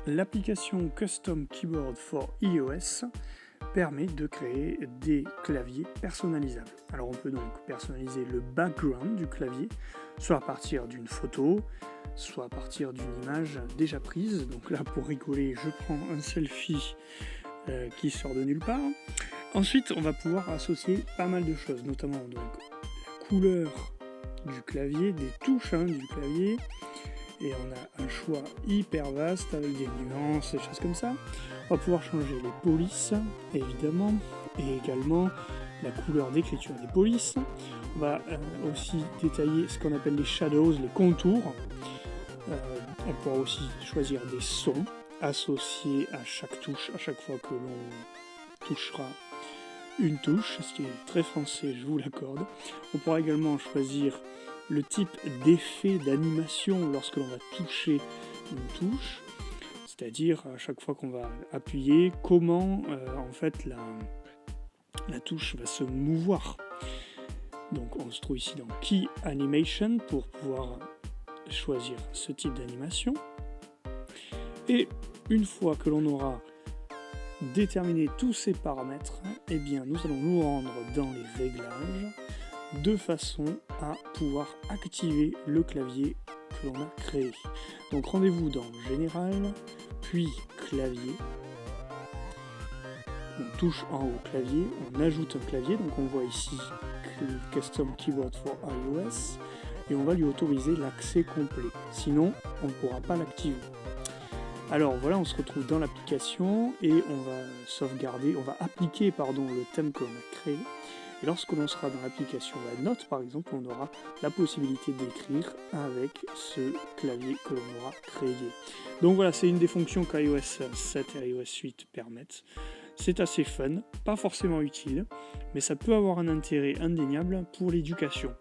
l'application Custom Keyboard for iOS permet de créer des claviers personnalisables. Alors on peut donc personnaliser le background du clavier, soit à partir d'une photo, soit à partir d'une image déjà prise. Donc là, pour rigoler, je prends un selfie qui sort de nulle part. Ensuite, on va pouvoir associer pas mal de choses, notamment donc la couleur du clavier, des touches du clavier, et on a un choix hyper vaste avec des nuances et choses comme ça. On va pouvoir changer les polices, évidemment, et également la couleur d'écriture des polices. On va aussi détailler ce qu'on appelle les shadows, les contours. On pourra aussi choisir des sons associés à chaque touche, à chaque fois que l'on touchera une touche, ce qui est très français, je vous l'accorde. On pourra également choisir le type d'effet d'animation lorsque l'on va toucher une touche, c'est-à-dire à chaque fois qu'on va appuyer, comment en fait la touche va se mouvoir. Donc on se trouve ici dans Key Animation pour pouvoir choisir ce type d'animation. Et une fois que l'on aura déterminé tous ces paramètres, eh bien nous allons nous rendre dans les réglages de façon à pouvoir activer le clavier que l'on a créé. Donc rendez-vous dans Général, puis Clavier. On touche en haut Clavier, on ajoute un clavier, donc on voit ici Custom Keyboard for iOS, et on va lui autoriser l'accès complet. Sinon, on ne pourra pas l'activer. Alors voilà, on se retrouve dans l'application et on va sauvegarder, on va appliquer le thème que l'on a créé. Et lorsque l'on sera dans l'application La Note, par exemple, on aura la possibilité d'écrire avec ce clavier que l'on aura créé. Donc voilà, c'est une des fonctions qu'iOS 7 et iOS 8 permettent. C'est assez fun, pas forcément utile, mais ça peut avoir un intérêt indéniable pour l'éducation.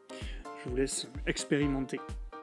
Je vous laisse expérimenter.